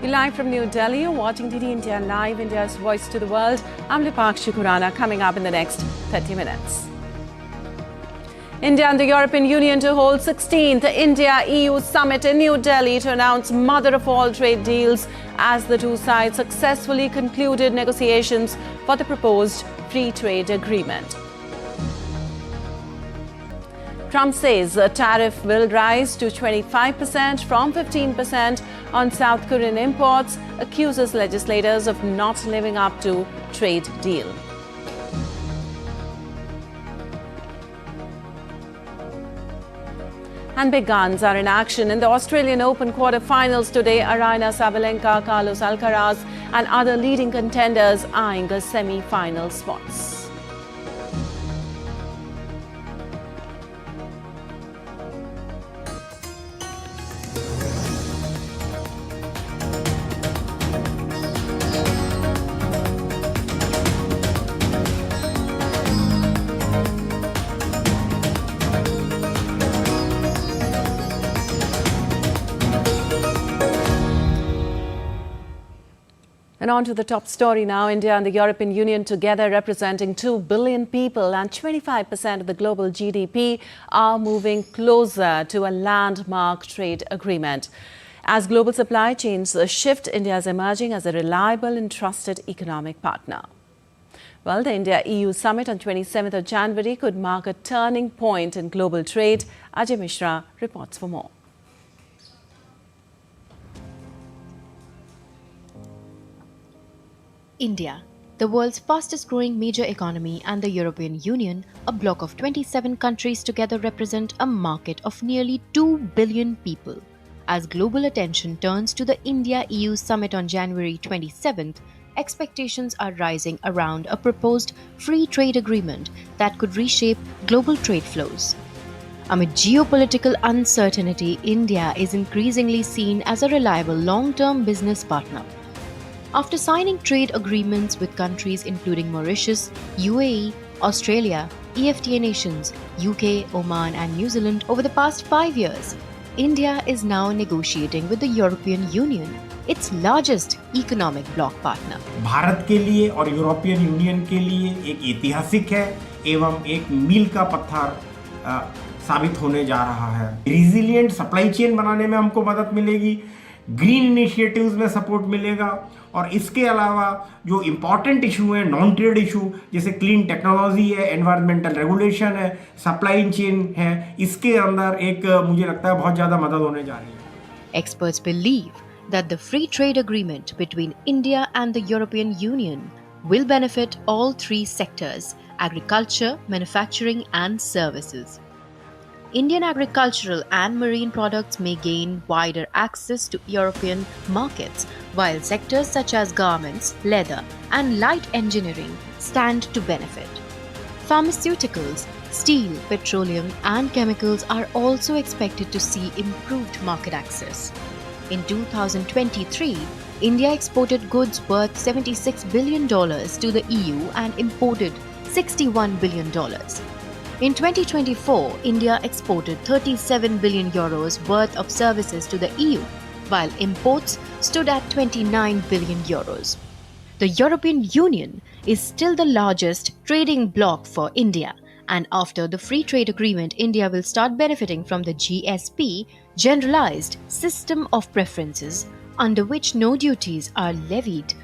We're live from New Delhi. You're watching DD India Live, India's voice to the world. I'm Lipakshi Khurana, coming up in the next 30 minutes. India and the European Union to hold 16th India-EU summit in New Delhi to announce mother of all trade deals as the two sides successfully concluded negotiations for the proposed free trade agreement. Trump says a tariff will rise to 25% from 15% on South Korean imports, accuses legislators of not living up to trade deal. And big guns are in action in the Australian Open quarterfinals today. Aryna Sabalenka, Carlos Alcaraz and other leading contenders eyeing a semi-final spots. And on to the top story now. India and the European Union, together representing 2 billion people and 25% of the global GDP, are moving closer to a landmark trade agreement. As global supply chains shift, India is emerging as a reliable and trusted economic partner. Well, the India-EU summit on 27th of January could mark a turning point in global trade. Ajay Mishra reports for more. India, the world's fastest growing major economy, and the European Union, a bloc of 27 countries, together represent a market of nearly 2 billion people. As global attention turns to the India-EU summit on January 27th, expectations are rising around a proposed free trade agreement that could reshape global trade flows. Amid geopolitical uncertainty, India is increasingly seen as a reliable long-term business partner. After signing trade agreements with countries including Mauritius, UAE, Australia, EFTA nations, UK, Oman and New Zealand over the past 5 years, India is now negotiating with the European Union, its largest economic bloc partner. Bharat के लिए और European union के लिए एक ऐतिहासिक है एवं एक मील का पत्थर साबित होने जा रहा है। रेजिलिएंट सप्लाई चेन बनाने में हमको मदद मिलेगी, ग्रीन इनिशिएटिव्स में सपोर्ट मिलेगा और इसके अलावा जो इम्पॉर्टेंट इशू है, नॉन ट्रेड इशू, जैसे क्लीन टेक्नोलॉजी है, एनवायरमेंटल रेगुलेशन है, सप्लाई चेन है, इसके अंदर एक मुझे लगता है बहुत ज़्यादा मदद होने जा रही है। Experts believe that the free trade agreement between India and the European Union will benefit all three sectors: agriculture, manufacturing and services. Indian agricultural and marine products may gain wider access to European markets, while sectors such as garments, leather, and light engineering stand to benefit. Pharmaceuticals, steel, petroleum, and chemicals are also expected to see improved market access. In 2023, India exported goods worth $76 billion to the EU and imported $61 billion. In 2024, India exported 37 billion euros worth of services to the EU, while imports stood at 29 billion euros. The European Union is still the largest trading bloc for India, and after the free trade agreement, India will start benefiting from the GSP, Generalized System of Preferences, under which no duties are levied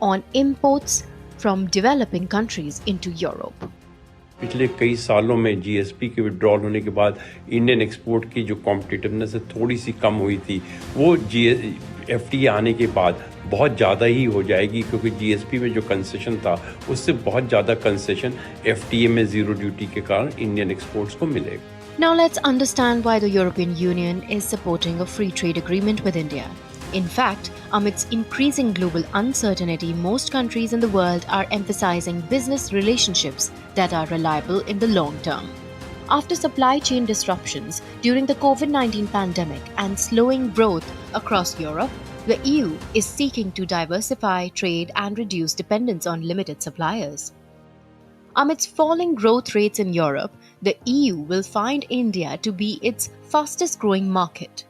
on imports from developing countries into Europe. पिछले कई सालों में GSP के withdrawal होने के बाद Indian export की जो कॉम्पिटिटिवनेस है थोड़ी सी कम हुई थी, वो एफटीए आने के बाद बहुत ज़्यादा ही हो जाएगी, क्योंकि जीएसपी में जो कंसेशन था उससे बहुत ज़्यादा कंसेशन एफटीए में ज़ीरो ड्यूटी के कारण इंडियन एक्सपोर्ट्स को मिलेगा। Now let's understand why the European Union is supporting a free trade agreement with India. In fact, amidst increasing global uncertainty, most countries in the world are emphasizing business relationships that are reliable in the long term. After supply chain disruptions during the COVID-19 pandemic and slowing growth across Europe, the EU is seeking to diversify trade and reduce dependence on limited suppliers. Amidst falling growth rates in Europe, the EU will find India to be its fastest growing market.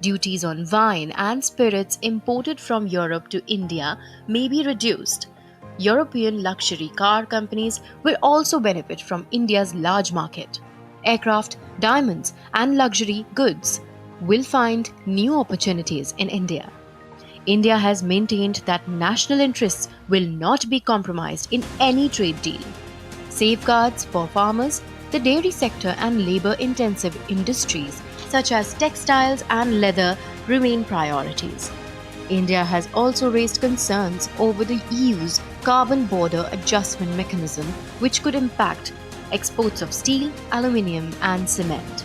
Duties on wine and spirits imported from Europe to India may be reduced. European luxury car companies will also benefit from India's large market. Aircraft, diamonds, and luxury goods will find new opportunities in India. India has maintained that national interests will not be compromised in any trade deal. Safeguards for farmers, the dairy sector, and labor-intensive industries such as textiles and leather remain priorities. India has also raised concerns over the EU's carbon border adjustment mechanism, which could impact exports of steel, aluminium, and cement.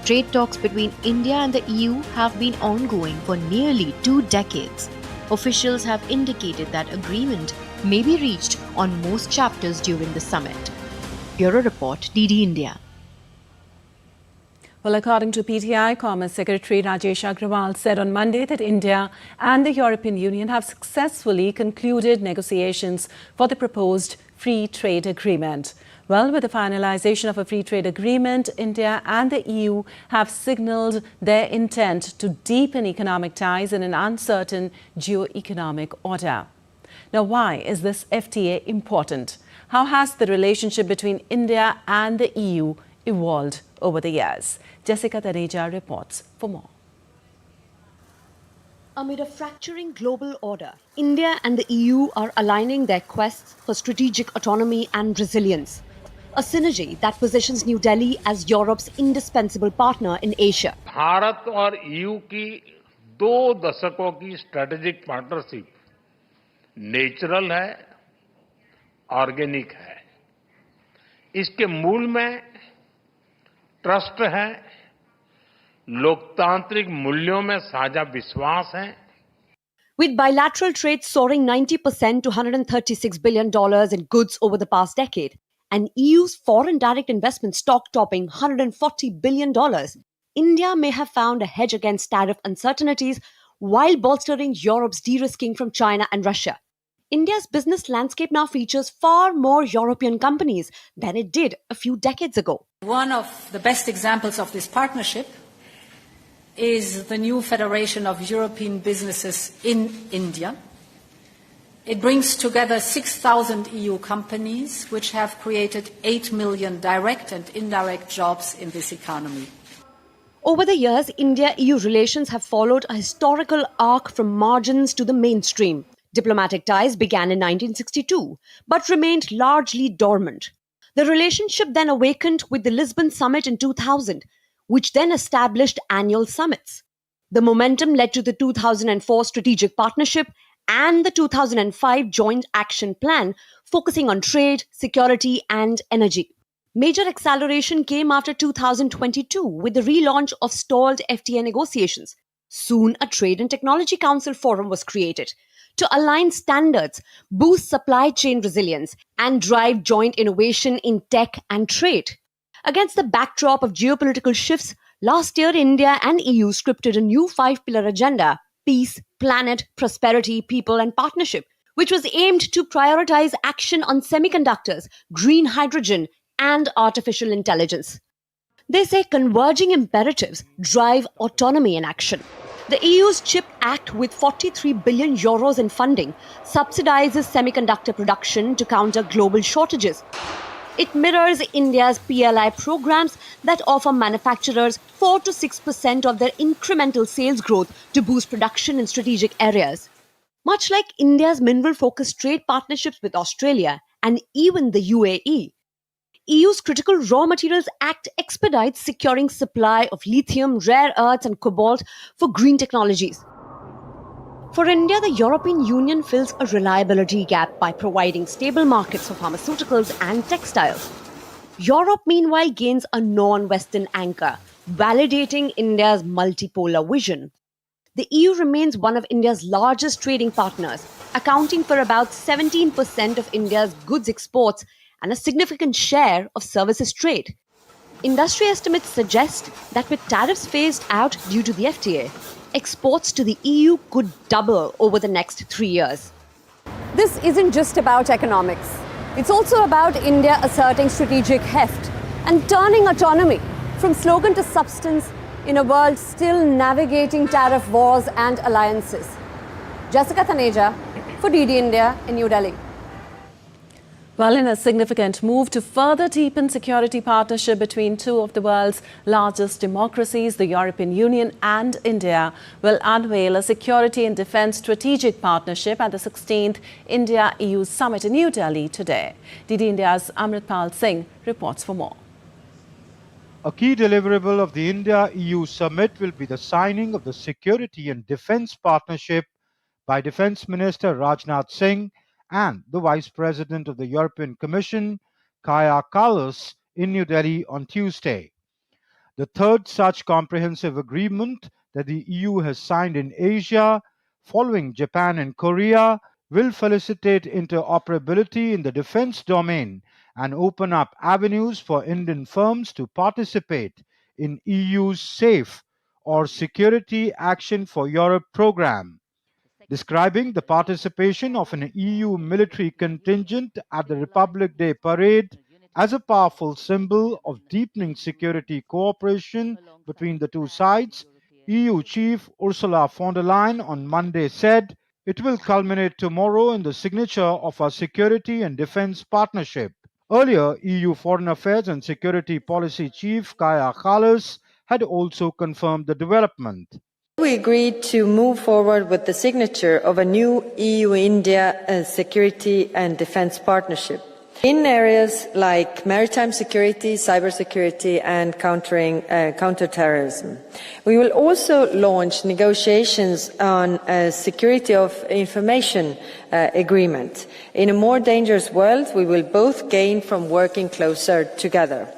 Trade talks between India and the EU have been ongoing for nearly 2 decades. Officials have indicated that agreement may be reached on most chapters during the summit. Bureau Report, DD India. Well, according to PTI, Commerce Secretary Rajesh Agrawal said on Monday that India and the European Union have successfully concluded negotiations for the proposed free trade agreement. Well, with the finalization of a free trade agreement, India and the EU have signaled their intent to deepen economic ties in an uncertain geo-economic order. Now, why is this FTA important? How has the relationship between India and the EU evolved over the years? Jessica Taneja reports for more. Amid a fracturing global order, India and the EU are aligning their quests for strategic autonomy and resilience. A synergy that positions New Delhi as Europe's indispensable partner in Asia. Bharat और EU की 2 दशकों की strategic partnership natural है, organic है। इसके मूल में trust है, लोकतांत्रिक मूल्यों में साझा विश्वास है। With bilateral trade soaring 90% to $136 billion in goods over the past decade, and EU's foreign direct investment stock topping $140 billion, India may have found a hedge against tariff uncertainties while bolstering Europe's de-risking from China and Russia. India's business landscape now features far more European companies than it did a few decades ago. One of the best examples of this partnership is the new Federation of European Businesses in India. It brings together 6,000 EU companies, which have created 8 million direct and indirect jobs in this economy. Over the years, India-EU relations have followed a historical arc from margins to the mainstream. Diplomatic ties began in 1962, but remained largely dormant. The relationship then awakened with the Lisbon Summit in 2000, which then established annual summits. The momentum led to the 2004 Strategic Partnership and the 2005 Joint Action Plan, focusing on trade, security, and energy. Major acceleration came after 2022 with the relaunch of stalled FTA negotiations. Soon, a Trade and Technology Council forum was created to align standards, boost supply chain resilience, and drive joint innovation in tech and trade. Against the backdrop of geopolitical shifts, last year India and EU scripted a new 5-pillar agenda: peace, planet, prosperity, people, and partnership, which was aimed to prioritize action on semiconductors, green hydrogen, and artificial intelligence. They say converging imperatives drive autonomy in action. The EU's CHIP Act, with 43 billion euros in funding, subsidizes semiconductor production to counter global shortages. It mirrors India's PLI programs that offer manufacturers 4 to 6% of their incremental sales growth to boost production in strategic areas. Much like India's mineral-focused trade partnerships with Australia and even the UAE, EU's Critical Raw Materials Act expedites securing supply of lithium, rare earths, and cobalt for green technologies. For India, the European Union fills a reliability gap by providing stable markets for pharmaceuticals and textiles. Europe, meanwhile, gains a non-Western anchor, validating India's multipolar vision. The EU remains one of India's largest trading partners, accounting for about 17% of India's goods exports and a significant share of services trade. Industry estimates suggest that with tariffs phased out due to the FTA, exports to the EU could double over the next 3 years. This isn't just about economics. It's also about India asserting strategic heft and turning autonomy from slogan to substance in a world still navigating tariff wars and alliances. Jessica Thaneja for DD India in New Delhi. Well, in a significant move to further deepen security partnership between two of the world's largest democracies, the European Union and India will unveil a security and defence strategic partnership at the 16th India-EU Summit in New Delhi today. DD India's Amritpal Singh reports for more. A key deliverable of the India-EU Summit will be the signing of the Security and Defence Partnership by Defence Minister Rajnath Singh and the Vice President of the European Commission, Kaja Kallas, in New Delhi on Tuesday. The third such comprehensive agreement that the EU has signed in Asia, following Japan and Korea, will facilitate interoperability in the defence domain and open up avenues for Indian firms to participate in EU's SAFE or Security Action for Europe program. Describing the participation of an EU military contingent at the Republic Day parade as a powerful symbol of deepening security cooperation between the two sides, EU Chief Ursula von der Leyen on Monday said it will culminate tomorrow in the signature of our security and defence partnership. Earlier, EU Foreign Affairs and Security Policy Chief Kaja Kallas had also confirmed the development. We agreed to move forward with the signature of a new EU-India security and defence partnership in areas like maritime security, cybersecurity and counter-terrorism. We will also launch negotiations on a security of information agreement. In a more dangerous world, we will both gain from working closer together.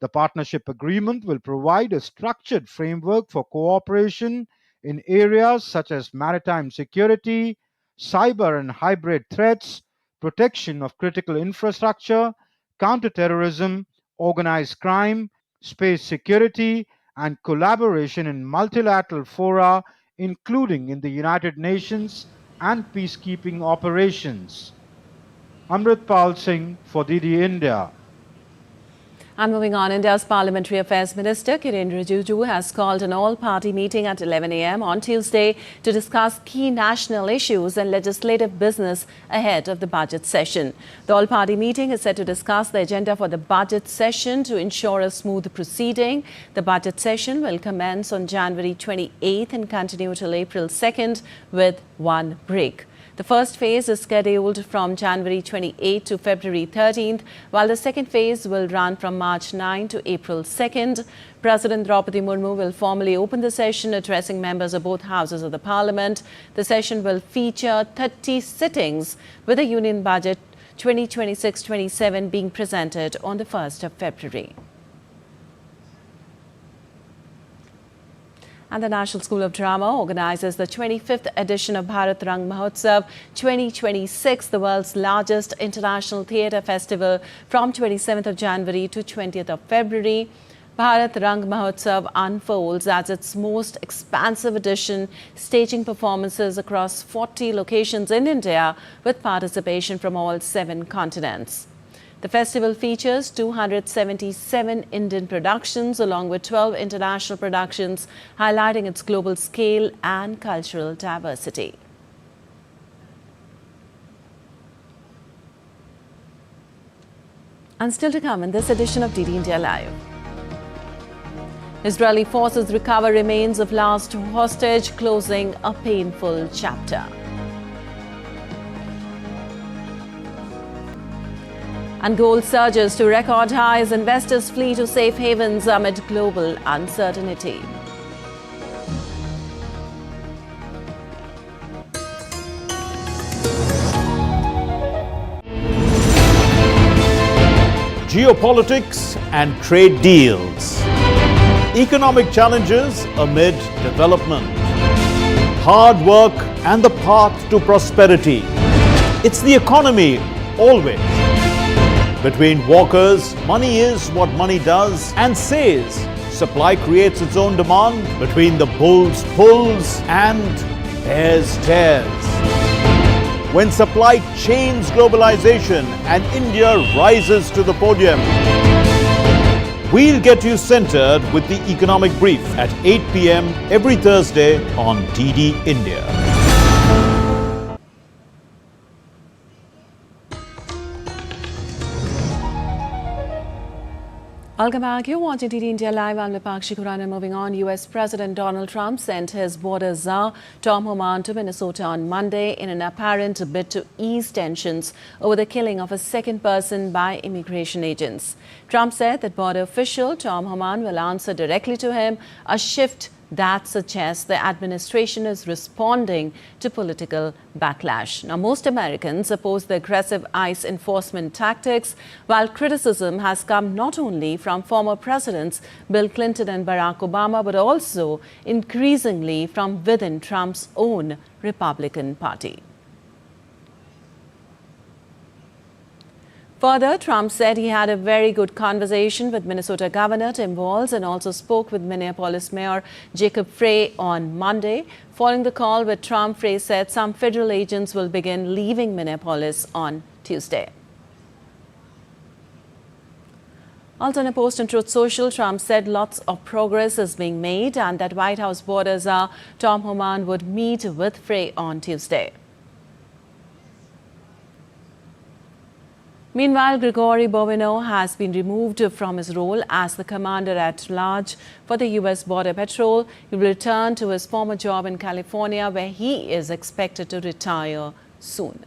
The partnership agreement will provide a structured framework for cooperation in areas such as maritime security, cyber and hybrid threats, protection of critical infrastructure, counterterrorism, organized crime, space security, and collaboration in multilateral fora, including in the United Nations and peacekeeping operations. Amritpal Singh for DD India. And moving on, India's Parliamentary Affairs Minister Kiren Rijiju has called an all-party meeting at 11 a.m. on Tuesday to discuss key national issues and legislative business ahead of the budget session. The all-party meeting is set to discuss the agenda for the budget session to ensure a smooth proceeding. The budget session will commence on January 28th and continue till April 2nd with one break. The first phase is scheduled from January 28 to February 13th, while the second phase will run from March 9 to April 2nd. President Draupadi Murmu will formally open the session, addressing members of both houses of the parliament. The session will feature 30 sittings, with the Union Budget 2026-27 being presented on the 1st of February. And the National School of Drama organizes the 25th edition of Bharat Rang Mahotsav 2026, the world's largest international theatre festival, from 27th of January to 20th of February. Bharat Rang Mahotsav unfolds as its most expansive edition, staging performances across 40 locations in India with participation from all 7 continents. The festival features 277 Indian productions along with 12 international productions, highlighting its global scale and cultural diversity. And still to come in this edition of DD India Live. Israeli forces recover remains of last hostage, closing a painful chapter. And gold surges to record highs. Investors flee to safe havens amid global uncertainty. Geopolitics and trade deals. Economic challenges amid development. Hard work and the path to prosperity. It's the economy always. Between walkers, money is what money does and says. Supply creates its own demand. Between the bulls pulls and bears tears. When supply chains globalization and India rises to the podium. We'll get you centered with the economic brief at 8 p.m. every Thursday on DD India. Welcome back. You're watching DD India Live. I'm Vipakshi Khurana. Moving on, US President Donald Trump sent his border czar Tom Homan to Minnesota on Monday in an apparent bid to ease tensions over the killing of a second person by immigration agents. Trump said that border official Tom Homan will answer directly to him, a shift that suggests the administration is responding to political backlash. Now, most Americans oppose the aggressive ICE enforcement tactics, while criticism has come not only from former presidents Bill Clinton and Barack Obama, but also increasingly from within Trump's own Republican Party. Further, Trump said he had a very good conversation with Minnesota Governor Tim Walz and also spoke with Minneapolis Mayor Jacob Frey on Monday. Following the call with Trump, Frey said some federal agents will begin leaving Minneapolis on Tuesday. Also in a post on Truth Social, Trump said lots of progress is being made and that White House border czar Tom Homan would meet with Frey on Tuesday. Meanwhile, Gregory Bovino has been removed from his role as the commander-at-large for the U.S. Border Patrol. He will return to his former job in California, where he is expected to retire soon.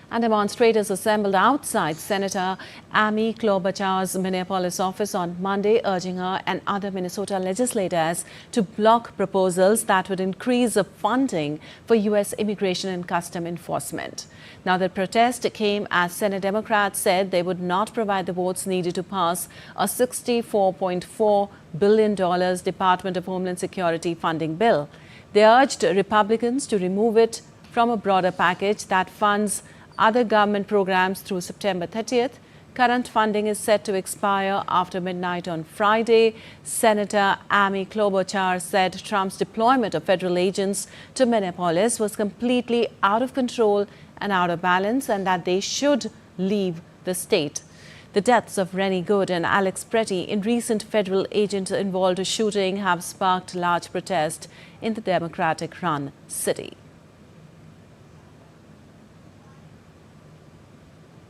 And demonstrators assembled outside Senator Amy Klobuchar's Minneapolis office on Monday, urging her and other Minnesota legislators to block proposals that would increase the funding for U.S. immigration and custom enforcement. Now, the protest came as Senate Democrats said they would not provide the votes needed to pass a $64.4 billion Department of Homeland Security funding bill. They urged Republicans to remove it from a broader package that funds other government programs through September 30th. Current funding is set to expire after midnight on Friday. Senator Amy Klobuchar said Trump's deployment of federal agents to Minneapolis was completely out of control and out of balance, and that they should leave the state. The deaths of Rennie Good and Alex Pretty in recent federal agent-involved shooting have sparked large protest in the Democratic-run city.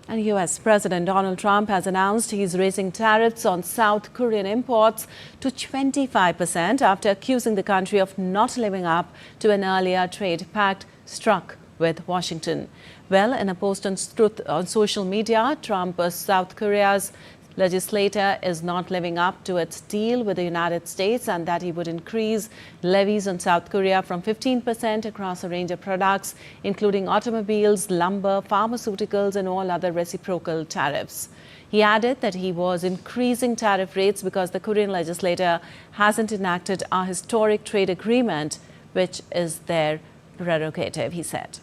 And US President Donald Trump has announced he's raising tariffs on South Korean imports to 25% after accusing the country of not living up to an earlier trade pact struck with Washington. Well, in a post on social media, Trump, South Korea's legislator, is not living up to its deal with the United States and that he would increase levies on South Korea from 15% across a range of products, including automobiles, lumber, pharmaceuticals, and all other reciprocal tariffs. He added that he was increasing tariff rates because the Korean legislator hasn't enacted a historic trade agreement, which is their prerogative, he said.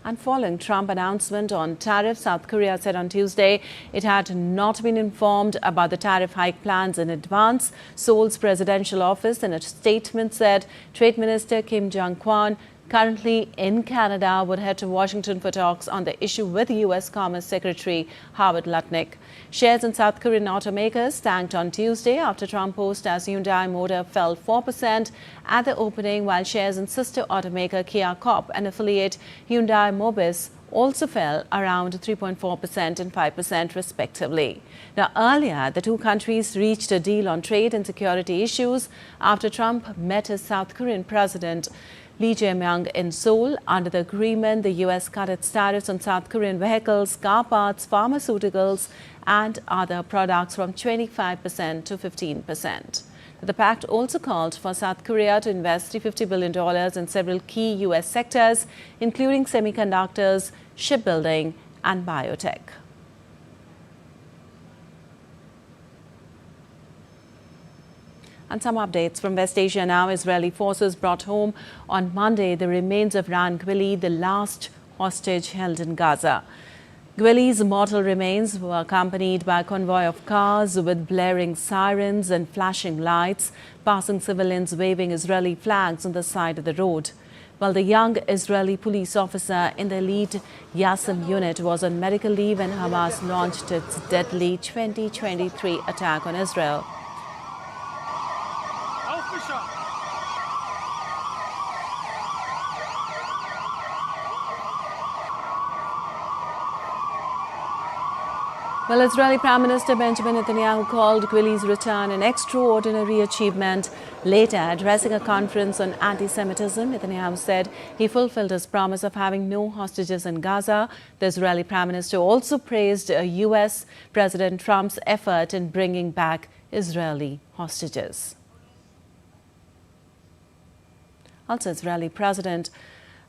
And following Trump announcement on tariffs, South Korea said on Tuesday it had not been informed about the tariff hike plans in advance. Seoul's presidential office in a statement said Trade Minister Kim Jong-kwon, currently in Canada, would head to Washington for talks on the issue with U.S. Commerce Secretary Howard Lutnick. Shares in South Korean automakers tanked on Tuesday after Trump posted as Hyundai Motor fell 4% at the opening, while shares in sister automaker Kia Corp and affiliate Hyundai Mobis also fell around 3.4% and 5% respectively. Now, earlier, the two countries reached a deal on trade and security issues after Trump met his South Korean president Lee Jae-myung in Seoul. Under the agreement, the U.S. cut its tariffs on South Korean vehicles, car parts, pharmaceuticals, and other products from 25% to 15%. The pact also called for South Korea to invest $350 billion in several key U.S. sectors, including semiconductors, shipbuilding, and biotech. And some updates from West Asia now. Israeli forces brought home on Monday the remains of Ran Gwili, the last hostage held in Gaza. Gwili's mortal remains were accompanied by a convoy of cars with blaring sirens and flashing lights, passing civilians waving Israeli flags on the side of the road. while the young Israeli police officer in the elite Yassim unit was on medical leave when Hamas launched its deadly 2023 attack on Israel. Well, Israeli Prime Minister Benjamin Netanyahu called Gwili's return an extraordinary achievement. Later, addressing a conference on anti-Semitism, Netanyahu said he fulfilled his promise of having no hostages in Gaza. The Israeli Prime Minister also praised U.S. President Trump's effort in bringing back Israeli hostages. Also, Israeli President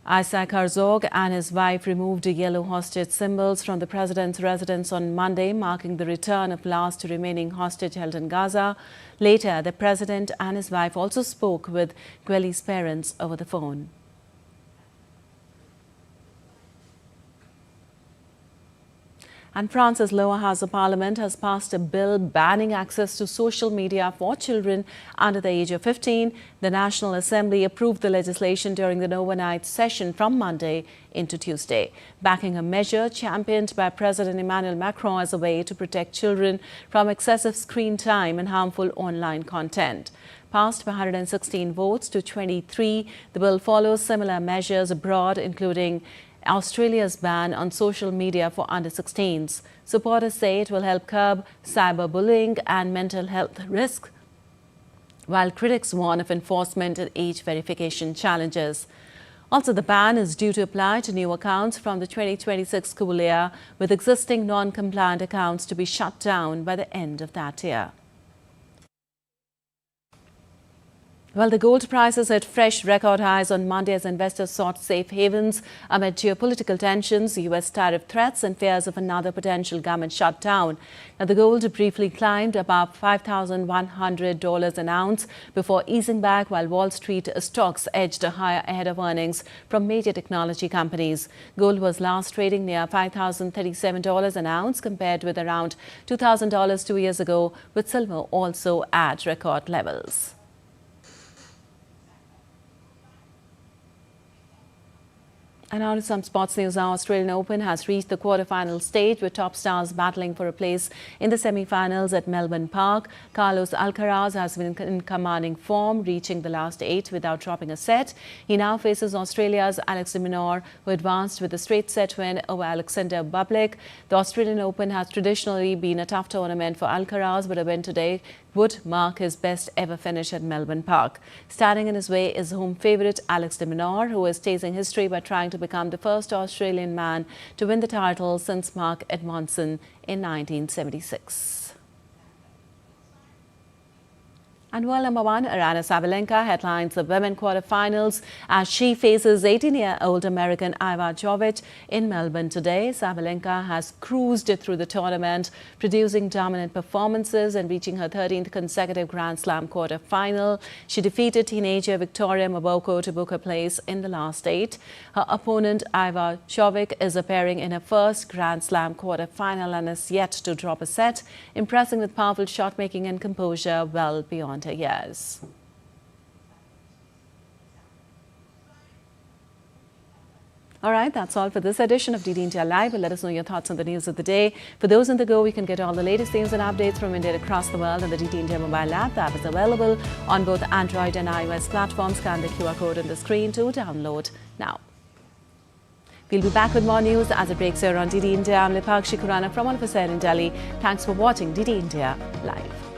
Isaac Herzog and his wife removed yellow hostage symbols from the president's residence on Monday, marking the return of last remaining hostage held in Gaza. Later, the president and his wife also spoke with Gwili's parents over the phone. And France's lower house of parliament has passed a bill banning access to social media for children under the age of 15. The National Assembly approved the legislation during the overnight session from Monday into Tuesday, backing a measure championed by President Emmanuel Macron as a way to protect children from excessive screen time and harmful online content. Passed by 116 votes to 23, the bill follows similar measures abroad, including Australia's ban on social media for under-16s. Supporters say it will help curb cyberbullying and mental health risks, while critics warn of enforcement and age verification challenges. Also, the ban is due to apply to new accounts from the 2026 school year, with existing non-compliant accounts to be shut down by the end of that year. Well, the gold prices hit fresh record highs on Monday as investors sought safe havens amid geopolitical tensions, U.S. tariff threats and fears of another potential government shutdown. Now, the gold briefly climbed above $5,100 an ounce before easing back, while Wall Street stocks edged higher ahead of earnings from major technology companies. Gold was last trading near $5,037 an ounce, compared with around $2,000 2 years ago, with silver also at record levels. And now to some sports news. Our Australian Open has reached the quarterfinal stage, with top stars battling for a place in the semi-finals at Melbourne Park. Carlos Alcaraz has been in commanding form, reaching the last 8 without dropping a set. He now faces Australia's Alex de Minaur, who advanced with a straight set win over Alexander Bublik. The Australian Open has traditionally been a tough tournament for Alcaraz, but a win today would mark his best ever finish at Melbourne Park. Standing in his way is home favourite Alex de Minaur, who is chasing history by trying to become the first Australian man to win the title since Mark Edmondson in 1976. And world number 1, Aryna Sabalenka headlines the women quarterfinals as she faces 18-year-old American Iva Jovic in Melbourne today. Sabalenka has cruised through the tournament, producing dominant performances and reaching her 13th consecutive Grand Slam quarterfinal. She defeated teenager Victoria Mboko to book her place in the last 8. Her opponent, Iva Jovic, is appearing in her first Grand Slam quarterfinal and is yet to drop a set, impressing with powerful shot-making and composure well beyond her years. All right, that's all for this edition of DD India Live. Let us know your thoughts on the news of the day. For those on the go, you can get all the latest news and updates from India across the world on the DD India mobile app. The app is available on both Android and iOS platforms. Scan the QR code on the screen to download now. We'll be back with more news as it breaks here on DD India. I'm Lipakshi Khurana from all of us here in Delhi. Thanks for watching DD India Live.